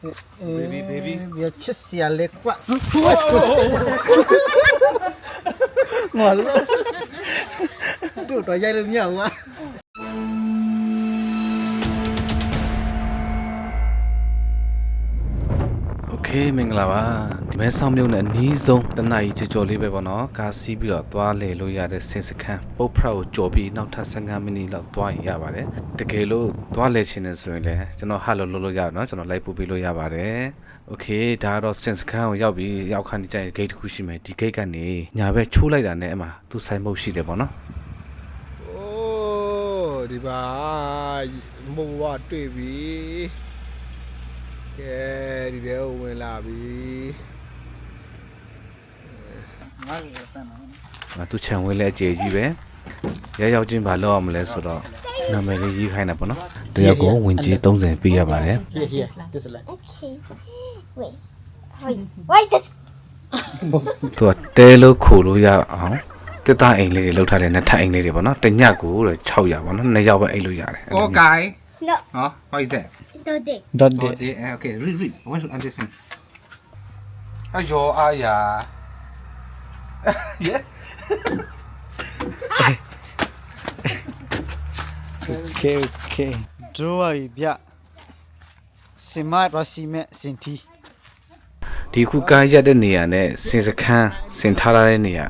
baby 别吃虾嘞瓜我了ดูตัวใหญ่เลยเนี่ยวะ โอเคမင်္ဂလာပါဒီမဲဆောင်မြုပ်နဲ့အနီးဆုံးတနအီကြော်လေးပဲပေါ့နော်ကားစီးပြီးတော့သွားလေလို့ရတဲ့စင်စခန်းပုတ်ဖရက်ကိုကြော်ပြီးနောက်ထပ်15မိနစ်လောက်သွားရင်ရပါတယ်တကယ်လို့သွားလေချင်နေဆိုရင်လည်းကျွန်တော်ဟာလို့လုပ်လို့ရအောင်နော်ကျွန်တော်လိုက်ပို့ပေးလို့ရပါတယ်โอเคဒါကတော့စင်စခန်းကိုရောက်ပြီးရောက်ခါနေကြတဲ့ဂိတ်တစ်ခုရှိမယ်ဒီဂိတ်ကနေညာဘက်ချိုးလိုက်တာနဲ့အမှသူ့ဆိုင်မုတ်ရှိတယ်ပေါ့နော်โอ้ဒီပါမုံဝတွေ့ပြီကဲဒီထဲဝင်လာပြီသူခြံဝဲလဲအကျေကြီးပဲရောက်ချင်းဘာလုပ်အောင်မလဲဆိုတော့နာမည်လေးရေးခိုင်းတာပေါ့နော်တယောက်ကိုဝင်ကြီး30ပေးရပါတယ် here this one Okay. Wait. What is this? သူကတဲလို့ခိုလို့ရအောင်တစ်သားအိမ်လေးတွေလောက်ထားတဲ့နှစ်ထပ်အိမ်လေးတွေပေါ့နော်တညကိုတဲ့600ပေါ့နော်နှစ်ယောက်ပဲအိမ်လို့ရတယ် oh guy No. huh what is that Don't dig. dot oh they okay read I want to understand ayo aya yes okay okay တို့ပါပြီဗျစင်မရစီမဲစင်တီ ဒီခုကားရက်တဲ့နေရာနဲ့စင်စခန်းစင်ထားတဲ့နေရာ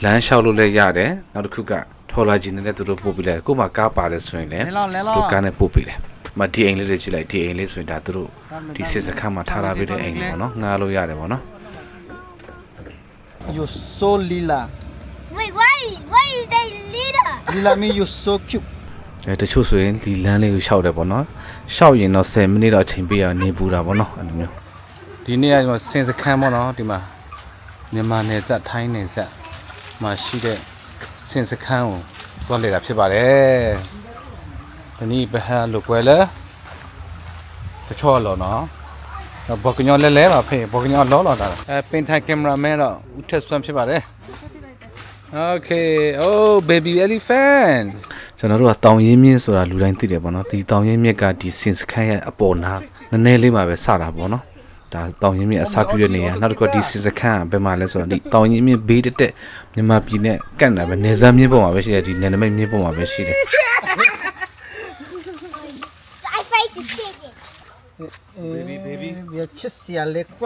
လမ်းလျှောက်လို့လည်းရတယ်နောက်တစ်ခုကထော်လာဂျီနဲ့သူတို့ပို့ပေးလိုက်ကို့မှာကားပါတယ်ဆိုရင်လည်းသူကားနဲ့ပို့ပေးတယ်မဒီအိမ်လေးတွေကြည့်လိုက်ဒီအိမ်လေးဆိုရင်ဒါသူတို့ဒီစင်စခန်းမှာထားထားပေးတဲ့အိမ်လေးပေါ့နော်ငှားလို့ရတယ်ပေါ့နော် you so lila Wait, why you say leader? lila mean you so cute တချို့ဆိုရင်ဒီလမ်းလေးကိုရှောက်တယ်ပေါ့နော်ရှောက်ရင်တော့10မိနစ်တော့အချိန်ပေးရနေပူတာပေါ့နော်အဲ့လိုမျိုးဒီနေ့ကစင်စခန်းပေါ့နော်ဒီမှာမြန်မာနယ်စပ်ထိုင်းနယ်စပ်မှာရှိတဲ့စင်စခန်းကိုသွားလေတာဖြစ်ပါတယ်ဒီနေ့ဘယ်ဟာလိုကွယ်လဲတချို့လောနော်ဘောကညောလဲပါဖေဘောကညောလောတာပင်ထိုင်ကင်မရာမန်တော့ဦးထက်စွမ်းဖြစ်ပါတယ် Okay oh baby elephant ကျွန်တော်တို့ကတောင်ရင်းမြင့်ဆိုတာလူတိုင်းသိတယ်ပေါ့နော်ဒီတောင်ရင်းမြင့်ကဒီစင်စခန်းရဲ့အပေါ်နာနည်းနည်းလေးမှာပဲစတာပေါ့နော်ဒါတောင်ရင်းမြင့်အစားပြုတဲ့နေရာနောက်တစ်ခုဒီစင်စခန်းကဘယ်မှာလဲဆိုတော့ဒီတောင်ရင်းမြင့်ဘေးတက်မြန်မာပြည်နဲ့ကန့်တာပဲနေစမ်းမြင့်ပေါ်မှာပဲရှိတယ်ဒီနယ်နိမိတ်မြင့်ပေါ်မှာပဲရှိတယ် I fight the chicken. baby 别吃虾嘞瓜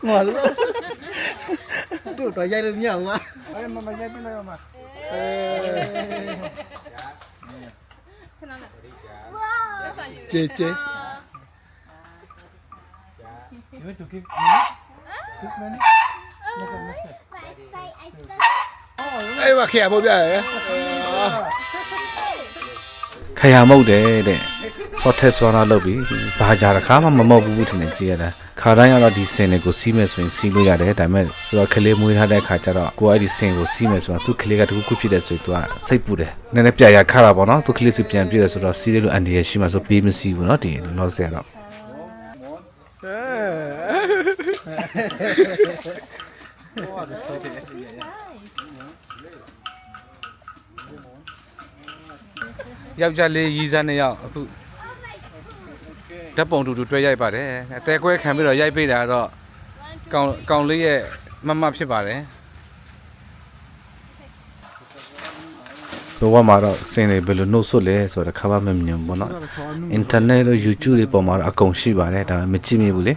我了ดูตัวใหญ่เลยเนี่ยวะ ay mama ya pila mamaเจเจ you want to give money I stuck. အဲ့မခေဖို့ပြရဲ ခရမုတ်တယ်တဲ့ဆော့တက်ဆွာနာလုပ်ပြီးဘာကြတခါမှမမောက်ဘူးထင်နေကြည့်ရတာခါတိုင်းကတော့ဒီစင်တွေကိုစီးမယ်ဆိုရင်စီးလို့ရတယ်ဒါပေမဲ့သူကကလေးမွေးထားတဲ့ခါကျတော့ကိုကအဲ့ဒီစင်ကိုစီးမယ်ဆိုတာသူကလေးကတခုခုဖြစ်တဲ့ဆိုရင်သူကစိတ်ပူတယ်နည်းနည်းပြရခါတာပေါ့နော်သူကလေးစီပြန်ပြည့်တယ်ဆိုတော့စီးလို့အန်ဒီရရှိမှဆိုပေးမစီးဘူးနော်ဒီလောဆယ်တော့ယောက်ျားလေးရီးစားနှစ်ယောက်အခုဓာတ်ပုံတူတွဲရိုက်ပါတယ်အတဲကွဲခံပြီးတော့ရိုက်ပေးတာတော့ကောင်လေးရဲ့မမဖြစ်ပါတယ်ဘဝမှာတော့စင်တွေဘယ်လိုနှုတ်ဆွလဲဆိုတော့ခါမမမြင်ဘူးเนาะ internet လို့ YouTube တွေပေါ်မှာတော့အကုန်ရှိပါတယ်ဒါပေမဲ့မကြည့်မိဘူးလေ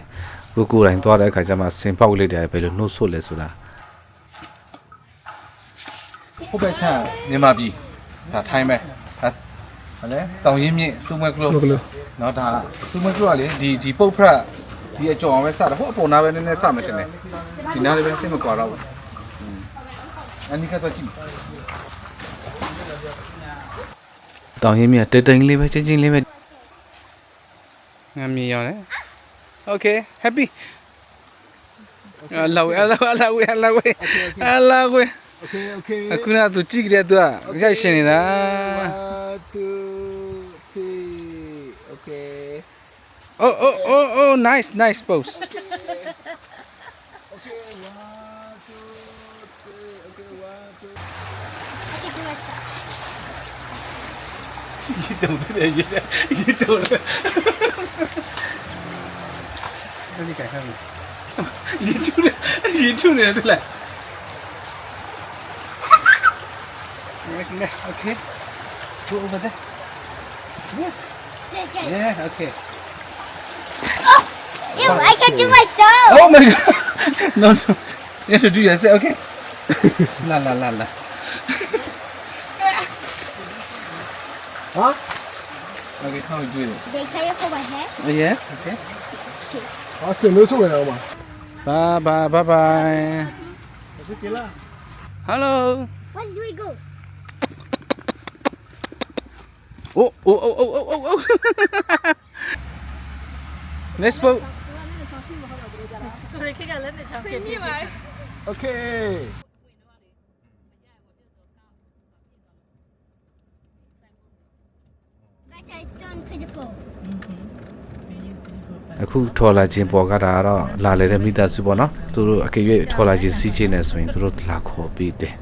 ကိုယ်တိုင်သွားတဲ့အခါကျမှစင်ပေါက်လေးတယ်ဘယ်လိုနှုတ်ဆွလဲဆိုတာဟုတ်ပဲချာမြန်မာပြည်ဒါထိုင်းပဲဟာလေတောင်ရင်းမြင့်သူ့မဲကလို့နော်ဒါသူ့မဲကလို့ကလေဒီပုတ်ဖရက်ဒီအကြော်အောင်ပဲစတာဟိုအပေါ်နာပဲနည်းနည်းစမယ်တင်တယ်ဒီနားလေးပဲသိမကွာတော့ဘူးအနိကတော့ကြည့်တောင်ရင်းမြင့်တိတ်လေးပဲချင်းလေးပဲငါမြင်ရတယ် Okay happy အလာဝဲokay okay အခုနကသူကြည့်ကြတဲ့သူကရိုက်ရှင်နေတာ 1 2 3 okay oh nice pose okay 1 2 3 okay 1 2 I can do myself. ရေတုံတယ်ရေတုံတယ်ဒီကခိုင်းရေထုနေတယ်လေ Okay. Go over there. Yes. Yeah, okay. Ew, I can do myself. Oh my god. No, no. You have to do yourself, okay? La la la la. Huh? Okay, how you do it? They can you hold my hand? Yes, okay. ဟာစင်လို့ဆိုရအောင်ပါ Bye bye bye bye. ဒီကလာ Hello. Where do we go? Oh, oh, oh, oh, oh, oh, oh. Let's go. Okay. That is so beautiful. အခုထော်လာခြင်းပေါ်ကတာကတော့လာလေတဲ့မိသားစုပေါ့နော်သူတို့အကယ်၍ထော်လာခြင်းစီးခြင်းနေဆိုရင်သူတို့လာခေါ်ပြီးတယ်